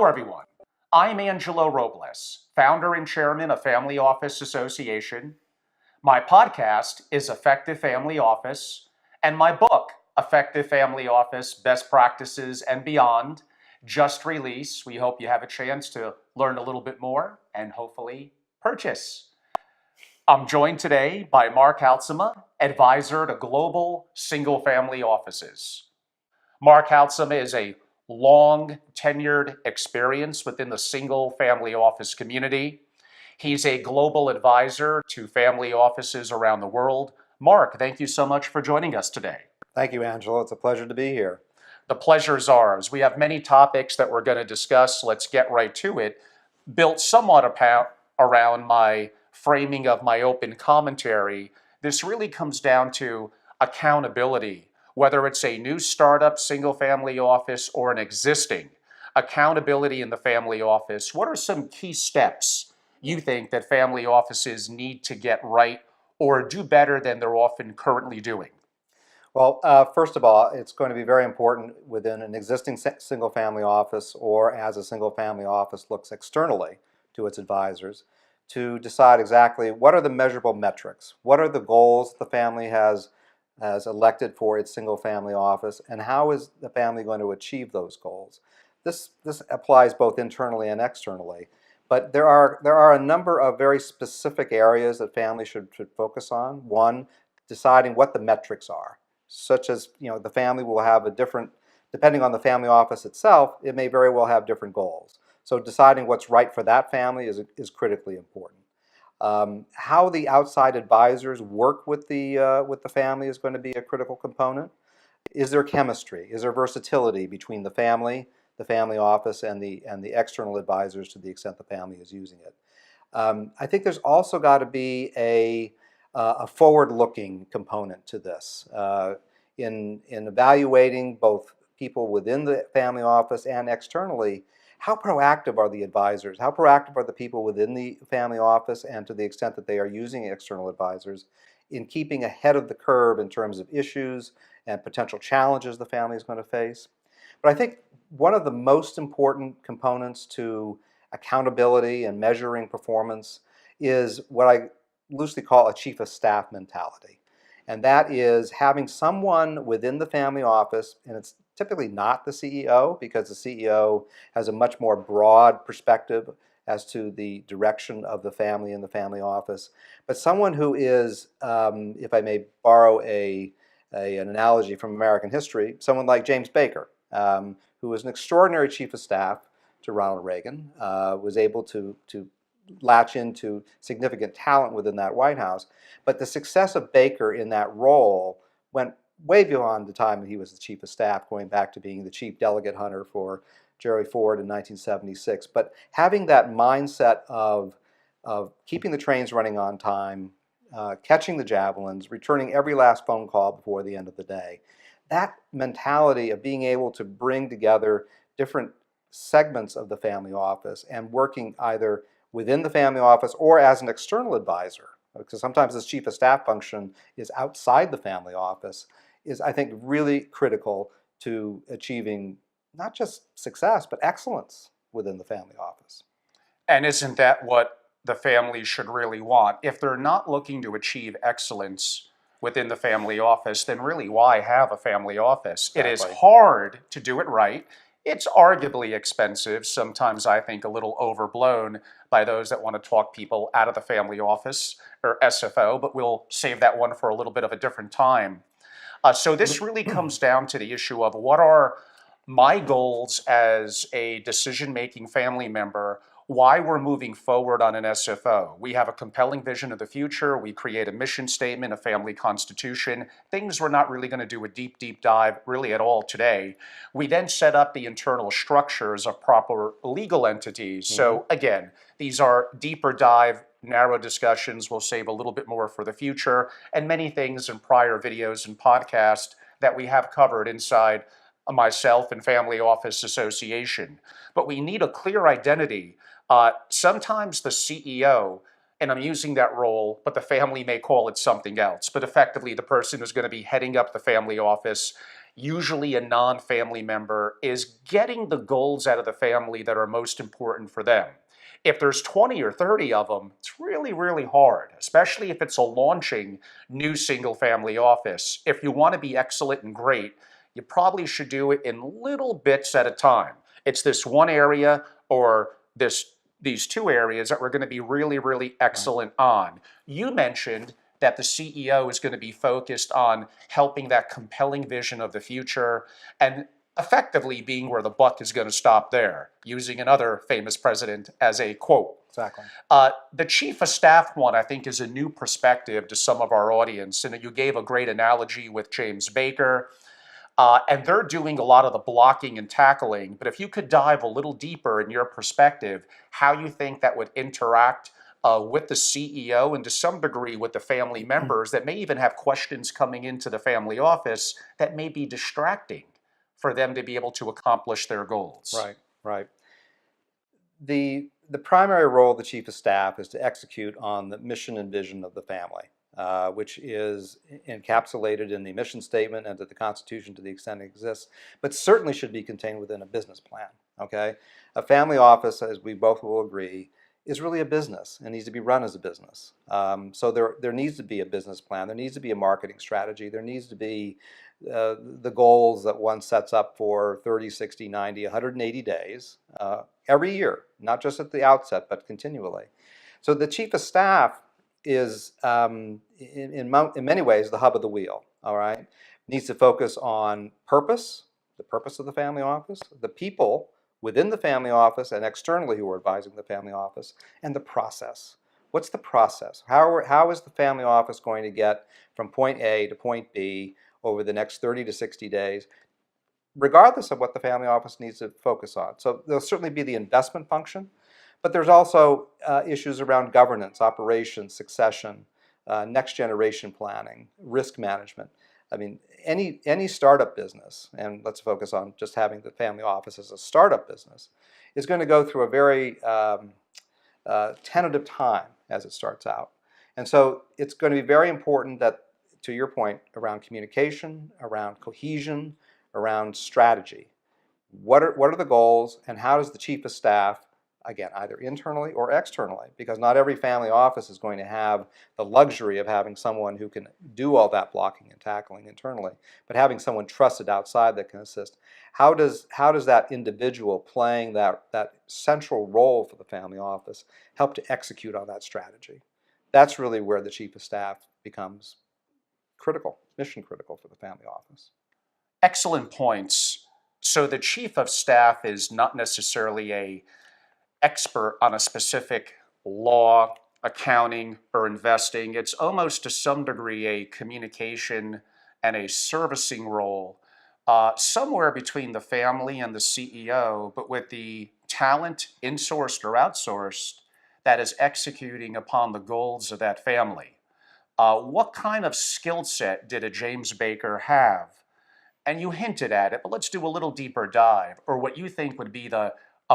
Hello, everyone. I'm Angelo Robles, founder and chairman of Family Office Association. My podcast is Effective Family Office, and my book, Effective Family Office Best Practices and Beyond, just released. We hope you have a chance to learn a little bit more and hopefully purchase. I'm joined today by Mark Haltsema, advisor to global single family offices. Mark Haltsema is a long tenured experience within the single family office community. He's a global advisor to family offices around the world. Mark, thank you so much for joining us today. Thank you, Angelo. It's a pleasure to be here. The pleasure is ours. We have many topics that we're going to discuss. Let's get right to it. Built somewhat around my framing of my open commentary, this really comes down to accountability, whether it's a new startup single family office or an existing. Accountability in the family office. What are some key steps you think that family offices need to get right or do better than they're often currently doing? Well, first of all, it's going to be very important within an existing single family office or as a single family office looks externally to its advisors to decide exactly what are the measurable metrics, what are the goals the family has elected for its single family office, and how is the family going to achieve those goals. This applies both internally and externally. But there are a number of very specific areas that families should focus on. One, deciding what the metrics are, such as the family will have a different, depending on the family office itself, it may very well have different goals. So deciding what's right for that family is critically important. How the outside advisors work with the family is going to be a critical component. Is there chemistry? Is there versatility between the family office, and the external advisors to the extent the family is using it? I think there's also got to be a forward-looking component to this in evaluating both people within the family office and externally. How proactive are the advisors? How proactive are the people within the family office, and to the extent that they are using external advisors, in keeping ahead of the curve in terms of issues and potential challenges the family is going to face? But I think one of the most important components to accountability and measuring performance is what I loosely call a chief of staff mentality. And that is having someone within the family office, and it's typically not the CEO, because the CEO has a much more broad perspective as to the direction of the family in the family office, but someone who is, if I may borrow an analogy from American history, someone like James Baker, who was an extraordinary chief of staff to Ronald Reagan, was able to latch into significant talent within that White House. But the success of Baker in that role went way beyond the time that he was the chief of staff, going back to being the chief delegate hunter for Jerry Ford in 1976. But having that mindset of keeping the trains running on time, catching the javelins, returning every last phone call before the end of the day, that mentality of being able to bring together different segments of the family office and working either within the family office or as an external advisor, because sometimes this chief of staff function is outside the family office, is, I think, really critical to achieving not just success, but excellence within the family office. And isn't that what the family should really want? If they're not looking to achieve excellence within the family office, then really why have a family office? Exactly. It is hard to do it right. It's arguably expensive, sometimes I think a little overblown by those that want to talk people out of the family office or SFO, but we'll save that one for a little bit of a different time. So this really comes down to the issue of what are my goals as a decision-making family member, why we're moving forward on an SFO. We have a compelling vision of the future. We create a mission statement, a family constitution, things we're not really going to do a deep dive really at all today. We then set up the internal structures of proper legal entities. So again, these are deeper dive, narrow discussions. We'll save a little bit more for the future, and many things in prior videos and podcasts that we have covered inside myself and Family Office Association. But we need a clear identity. Sometimes the CEO, and I'm using that role, but the family may call it something else, but effectively the person who's going to be heading up the family office usually a non-family member, is getting the goals out of the family that are most important for them. If there's 20 or 30 of them, it's really, really hard, especially if it's a launching new single family office. If you want to be excellent and great, you probably should do it in little bits at a time. It's this one area or these two areas that we're going to be really, really excellent on. You mentioned that the CEO is going to be focused on helping that compelling vision of the future and effectively being where the buck is going to stop there, using another famous president as a quote. Exactly. The chief of staff one, I think, is a new perspective to some of our audience. And you gave a great analogy with James Baker. And they're doing a lot of the blocking and tackling. But if you could dive a little deeper in your perspective, how you think that would interact with the CEO and to some degree with the family members that may even have questions coming into the family office that may be distracting for them to be able to accomplish their goals. Right, right. The primary role of the chief of staff is to execute on the mission and vision of the family, which is encapsulated in the mission statement and to the Constitution to the extent it exists, but certainly should be contained within a business plan. Okay, a family office, as we both will agree, is really a business and needs to be run as a business. So there needs to be a business plan. There needs to be a marketing strategy. There needs to be the goals that one sets up for 30, 60, 90, 180 days every year, not just at the outset, but continually. So the chief of staff is, in many ways, the hub of the wheel, all right? Needs to focus on purpose, the purpose of the family office, the people within the family office and externally who are advising the family office, and the process. What's the process? How is the family office going to get from point A to point B over the next 30 to 60 days, regardless of what the family office needs to focus on? So there'll certainly be the investment function, but there's also issues around governance, operations, succession, next generation planning, risk management. I mean, any startup business, and let's focus on just having the family office as a startup business, is going to go through a very tentative time as it starts out. And so it's going to be very important that, to your point, around communication, around cohesion, around strategy. What are the goals, and how does the chief of staff, again, either internally or externally, because not every family office is going to have the luxury of having someone who can do all that blocking and tackling internally, but having someone trusted outside that can assist. How does that individual playing that central role for the family office help to execute on that strategy? That's really where the chief of staff becomes critical, mission critical for the family office. Excellent points. So the chief of staff is not necessarily a expert on a specific law, accounting, or investing. It's almost to some degree a communication and a servicing role, somewhere between the family and the CEO, but with the talent, insourced or outsourced, that is executing upon the goals of that family. What kind of skill set did a James Baker have? And you hinted at it, but let's do a little deeper dive, or what you think would be a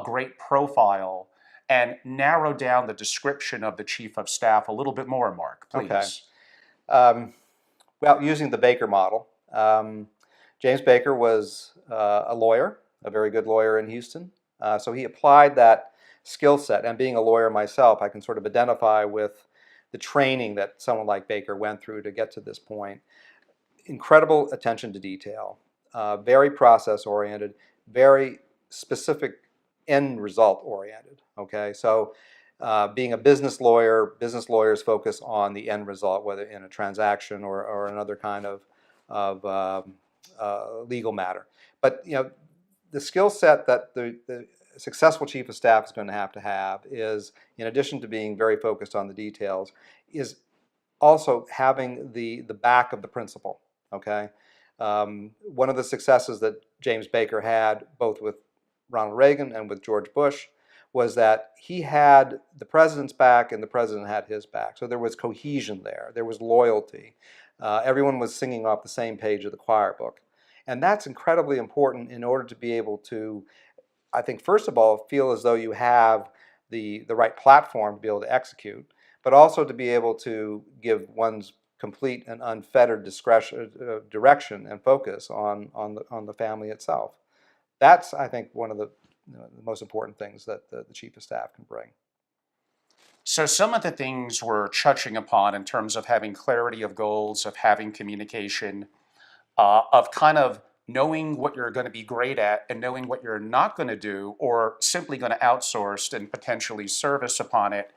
great profile, and narrow down the description of the chief of staff a little bit more, Mark, please. Okay. Well, using the Baker model, James Baker was a lawyer, a very good lawyer in Houston. So he applied that skill set, and being a lawyer myself, I can sort of identify with the training that someone like Baker went through to get to this point. Incredible attention to detail, very process-oriented, very specific end result-oriented, okay? So being a business lawyer, business lawyers focus on the end result, whether in a transaction or another kind of legal matter. But, you know, the skill set that the successful chief of staff is going to have is, in addition to being very focused on the details, is also having the back of the principal. Okay, one of the successes that James Baker had, both with Ronald Reagan and with George Bush, was that he had the president's back and the president had his back. So there was cohesion there. There was loyalty. Everyone was singing off the same page of the choir book. And that's incredibly important in order to be able to, I think, first of all, feel as though you have the right platform to be able to execute, but also to be able to give one's complete and unfettered discretion, direction and focus on the family itself. That's, I think, one of the most important things that the chief of staff can bring. So some of the things we're touching upon in terms of having clarity of goals, of having communication, of kind of knowing what you're going to be great at and knowing what you're not going to do or simply going to outsource and potentially service upon it.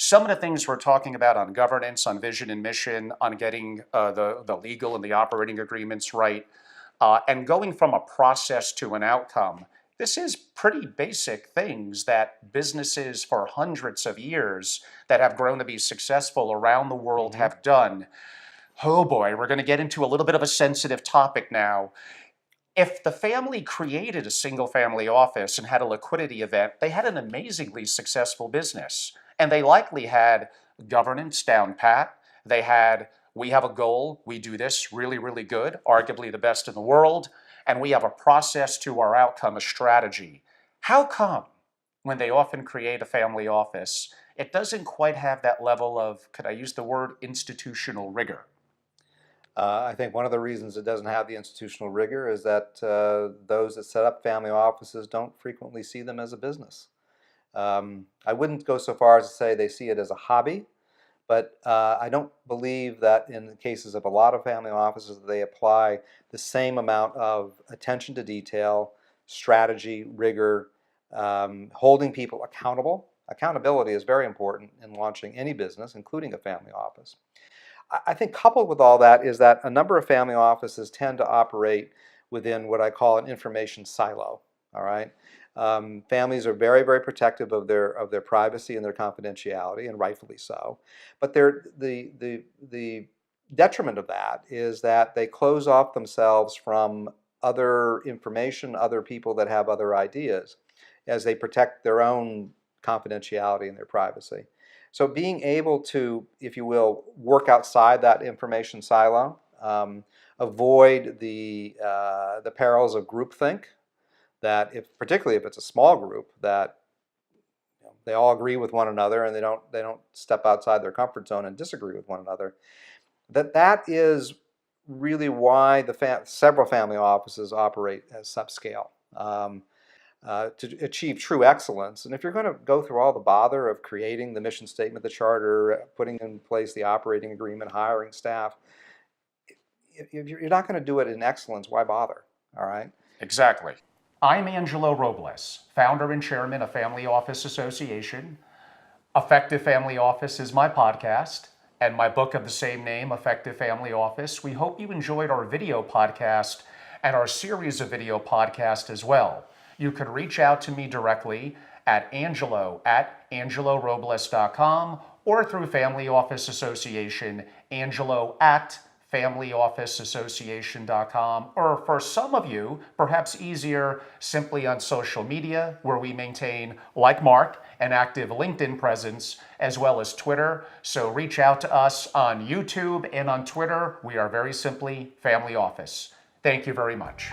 Some of the things we're talking about on governance, on vision and mission, on getting the legal and the operating agreements right, and going from a process to an outcome. This is pretty basic things that businesses for hundreds of years that have grown to be successful around the world have done. Oh boy, we're going to get into a little bit of a sensitive topic now. If the family created a single family office and had a liquidity event, they had an amazingly successful business. And they likely had governance down pat. They had, we have a goal, we do this really, really good, arguably the best in the world, and we have a process to our outcome, a strategy. How come when they often create a family office, it doesn't quite have that level of, could I use the word, institutional rigor? I think one of the reasons it doesn't have the institutional rigor is that those that set up family offices don't frequently see them as a business. I wouldn't go so far as to say they see it as a hobby, but I don't believe that in the cases of a lot of family offices they apply the same amount of attention to detail, strategy, rigor, holding people accountable. Accountability is very important in launching any business, including a family office. I think coupled with all that is that a number of family offices tend to operate within what I call an information silo. All right, families are very, very protective of their privacy and their confidentiality, and rightfully so. But the detriment of that is that they close off themselves from other information, other people that have other ideas, as they protect their own confidentiality and their privacy. So being able to, if you will, work outside that information silo, avoid the perils of groupthink, that particularly if it's a small group, that they all agree with one another and they don't step outside their comfort zone and disagree with one another. That is really why several family offices operate as subscale. To achieve true excellence. And if you're going to go through all the bother of creating the mission statement, the charter, putting in place the operating agreement, hiring staff, if you're not going to do it in excellence, why bother? All right? Exactly. I'm Angelo Robles, founder and chairman of Family Office Association. Effective Family Office is my podcast, and my book of the same name, Effective Family Office. We hope you enjoyed our video podcast and our series of video podcasts as well. You can reach out to me directly at angelo@angelorobles.com or through Family Office Association, angelo@familyofficeassociation.com, or for some of you, perhaps easier, simply on social media, where we maintain, like Mark, an active LinkedIn presence, as well as Twitter. So reach out to us on YouTube and on Twitter. We are very simply Family Office. Thank you very much.